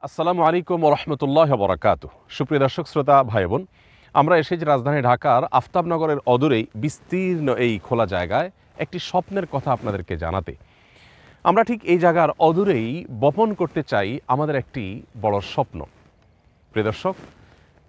আসসালামু আলাইকুম ওরহমতুল্লাহ বরাকাতু। সুপ্রিয় দর্শক শ্রোতা ভাই বোন, আমরা এসেছি রাজধানী ঢাকার আফতাবনগরের অদূরেই বিস্তীর্ণ এই খোলা জায়গায় একটি স্বপ্নের কথা আপনাদেরকে জানাতে। আমরা ঠিক এই জায়গার অদূরেই বপন করতে চাই আমাদের একটি বড় স্বপ্ন। প্রিয় দর্শক,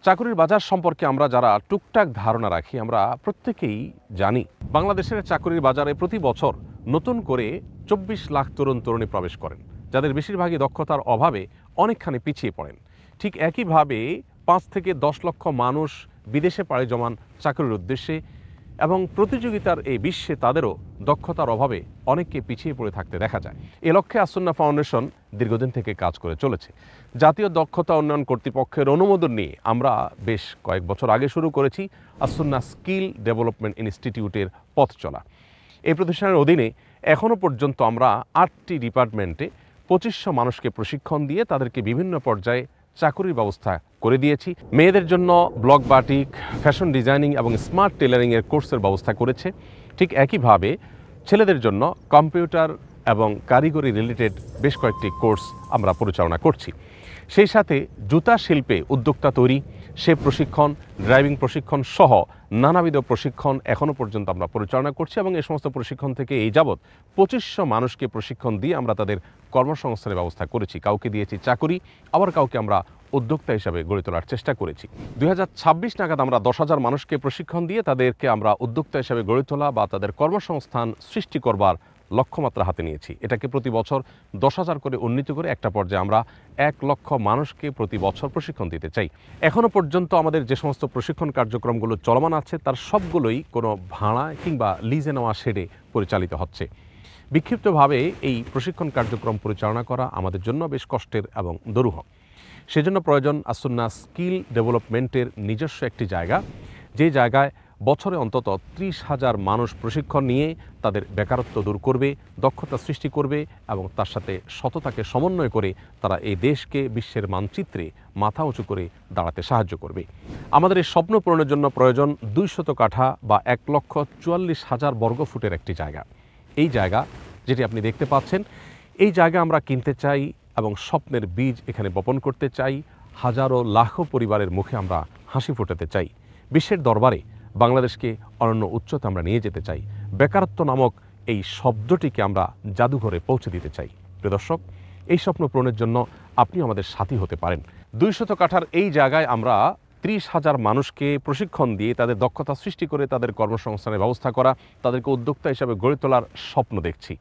চাকরির বাজার সম্পর্কে আমরা যারা টুকটাক ধারণা রাখি, আমরা প্রত্যেকেই জানি বাংলাদেশের চাকরির বাজারে প্রতি বছর নতুন করে ২৪ লাখ তরুণ তরুণী প্রবেশ করেন, যাদের বেশিরভাগই দক্ষতার অভাবে অনেকখানি পিছিয়ে পড়েন। ঠিক একইভাবে ৫ থেকে ১০ লক্ষ মানুষ বিদেশে পাড়ি জমান চাকরির উদ্দেশ্যে, এবং প্রতিযোগিতার এই বিশ্বে তাদেরও দক্ষতার অভাবে অনেককে পিছিয়ে পড়ে থাকতে দেখা যায়। এ লক্ষ্যে আসুন্নাহ ফাউন্ডেশন দীর্ঘদিন থেকে কাজ করে চলেছে। জাতীয় দক্ষতা উন্নয়ন কর্তৃপক্ষের অনুমোদন নিয়ে আমরা বেশ কয়েক বছর আগে শুরু করেছি আসুন্নাহ স্কিল ডেভেলপমেন্ট ইনস্টিটিউটের পথ চলা। এই প্রতিষ্ঠানের অধীনে এখনও পর্যন্ত আমরা ৮টি ডিপার্টমেন্টে ২৫০০ মানুষকে প্রশিক্ষণ দিয়ে তাদেরকে বিভিন্ন পর্যায়ে চাকরির ব্যবস্থা করে দিয়েছি। মেয়েদের জন্য ব্লক বাটিক, ফ্যাশন ডিজাইনিং এবং স্মার্ট টেলারিংয়ের কোর্সের ব্যবস্থা করেছে। ঠিক একইভাবে ছেলেদের জন্য কম্পিউটার এবং কারিগরি রিলেটেড বেশ কয়েকটি কোর্স আমরা পরিচালনা করছি। সেই সাথে জুতা শিল্পে উদ্যোক্তা তৈরি, সে প্রশিক্ষণ, ড্রাইভিং প্রশিক্ষণ সহ নানাবিধ প্রশিক্ষণ এখনও পর্যন্ত আমরা পরিচালনা করছি, এবং এই সমস্ত প্রশিক্ষণ থেকে এই যাবৎ ২৫০০ মানুষকে প্রশিক্ষণ দিয়ে আমরা তাদের কর্মসংস্থানের ব্যবস্থা করেছি। কাউকে দিয়েছি চাকরি, আবার কাউকে আমরা উদ্যোক্তা হিসাবে গড়ে তোলার চেষ্টা করেছি। ২০২৬ নাগাদ আমরা ১০,০০০ মানুষকে প্রশিক্ষণ দিয়ে তাদেরকে আমরা উদ্যোক্তা হিসাবে গড়ে তোলা বা তাদের কর্মসংস্থান সৃষ্টি করবার লক্ষ্যমাত্রা হাতে নিয়েছি। এটাকে প্রতি বছর ১০,০০০ করে উন্নীত করে একটা পর্যায়ে আমরা ১ লক্ষ মানুষকে প্রতি বছর প্রশিক্ষণ দিতে চাই। এখনও পর্যন্ত আমাদের যে সমস্ত প্রশিক্ষণ কার্যক্রমগুলো চলমান আছে তার সবগুলোই কোনো ভাড়া কিংবা লিজে নেওয়া শেডে পরিচালিত হচ্ছে। বিক্ষিপ্তভাবে এই প্রশিক্ষণ কার্যক্রম পরিচালনা করা আমাদের জন্য বেশ কষ্টের এবং দুরূহ। সেজন্য প্রয়োজন আসুন্নাহ স্কিল ডেভেলপমেন্টের নিজস্ব একটি জায়গা, যে জায়গায় বছরে অন্তত ৩০,০০০ মানুষ প্রশিক্ষণ নিয়ে তাদের বেকারত্ব দূর করবে, দক্ষতা সৃষ্টি করবে এবং তার সাথে সততাকে সমন্বয় করে তারা এই দেশকে বিশ্বের মানচিত্রে মাথা উঁচু করে দাঁড়াতে সাহায্য করবে। আমাদের এই স্বপ্ন পূরণের জন্য প্রয়োজন ২০০ কাঠা বা ১,৪৪,০০০ বর্গফুটের একটি জায়গা। এই জায়গা যেটি আপনি দেখতে পাচ্ছেন, এই জায়গা আমরা কিনতে চাই এবং স্বপ্নের বীজ এখানে বপন করতে চাই। হাজারো লাখো পরিবারের মুখে আমরা হাসি ফোটাতে চাই। বিশ্বের দরবারে বাংলাদেশকে অনন্য উচ্চতা আমরা নিয়ে যেতে চাই। বেকারত্ব নামক এই শব্দটিকে আমরা জাদুঘরে পৌঁছে দিতে চাই। প্রিয় দর্শক, এই স্বপ্ন পূরণের জন্য আপনি আমাদের সাথী হতে পারেন। ২০০ কাঠার এই জায়গায় আমরা ৩০,০০০ মানুষকে প্রশিক্ষণ দিয়ে তাদের দক্ষতা সৃষ্টি করে তাদের কর্মসংস্থানের ব্যবস্থা করা, তাদেরকে উদ্যোক্তা হিসাবে গড়ে তোলার স্বপ্ন দেখছি।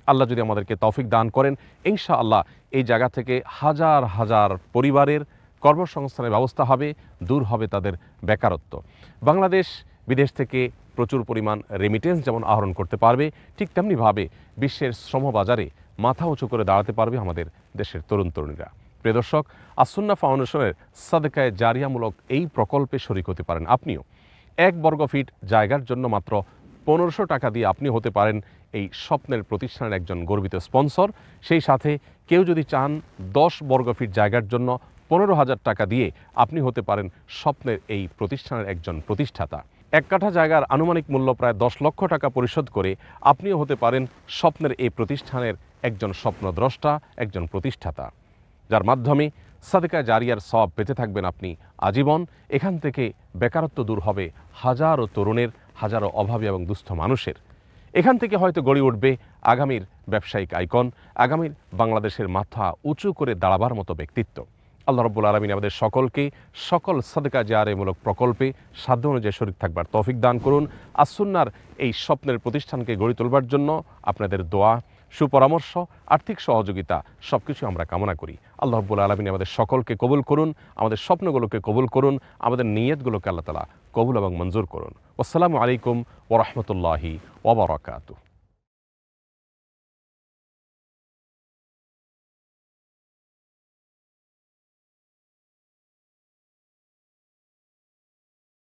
আল্লাহ যদি আমাদেরকে তৌফিক দান করেন, ইনশাআল্লাহ এই জায়গা থেকে হাজার হাজার পরিবারের কর্মসংস্থানের ব্যবস্থা হবে, দূর হবে তাদের বেকারত্ব। বাংলাদেশ বিদেশ থেকে প্রচুর পরিমাণ রেমিটেন্স যেমন আহরণ করতে পারবে, ঠিক তেমনিভাবে বিশ্বের শ্রমবাজারে মাথা উঁচু করে দাঁড়াতে পারবে আমাদের দেশের তরুণ তরুণীরা। প্রিয় দর্শক, আসুন্নাহ ফাউন্ডেশনের সাদকায়ে জারিয়ামূলক এই প্রকল্পে শরিক হতে পারেন আপনিও। ১ বর্গফিট জায়গার জন্য মাত্র ১৫০০ টাকা দিয়ে আপনি হতে পারেন এই স্বপ্নের প্রতিষ্ঠানের একজন গর্বিত স্পন্সর। সেই সাথে কেউ যদি চান ১০ বর্গফিট জায়গার জন্য ১৫,০০০ টাকা দিয়ে আপনি হতে পারেন স্বপ্নের এই প্রতিষ্ঠানের একজন প্রতিষ্ঠাতা। ১ কাঠা জায়গার আনুমানিক মূল্য প্রায় ১০ লক্ষ টাকা পরিশোধ করে আপনিও হতে পারেন স্বপ্নের এই প্রতিষ্ঠানের একজন স্বপ্নদ্রষ্টা, একজন প্রতিষ্ঠাতা, যার মাধ্যমে সাদকায়ে জারিয়ার সওয়াব পেতে থাকবেন আপনি আজীবন। এখান থেকে বেকারত্ব দূর হবে হাজারো তরুণের, হাজারো অভাবী এবং দুস্থ মানুষের। এখান থেকে হয়তো গড়ে উঠবে আগামীর ব্যবসায়িক আইকন, আগামীর বাংলাদেশের মাথা উঁচু করে দাঁড়াবার মতো ব্যক্তিত্ব। আল্লাহ রাব্বুল আলামিন আমাদের সকলকে সকল সাদকায়ে জারিয়ামূলক প্রকল্পে সাধ্য অনুযায়ী শরীক থাকবার তৌফিক দান করুন। আসুন্নাহর এই স্বপ্নের প্রতিষ্ঠানকে গড়ে তোলবার জন্য আপনাদের দোয়া, সুপরামর্শ, আর্থিক সহযোগিতা সবকিছু আমরা কামনা করি। আল্লাহ রাব্বুল আলামিন আমাদের সকলকে কবুল করুন, আমাদের স্বপ্নগুলোকে কবুল করুন, আমাদের নিয়তগুলোকে আল্লাহ তাআলা কবুল এবং মঞ্জুর করুন। আসসালামু আলাইকুম ওয়া রাহমাতুল্লাহি ওয়া বারাকাতুহু।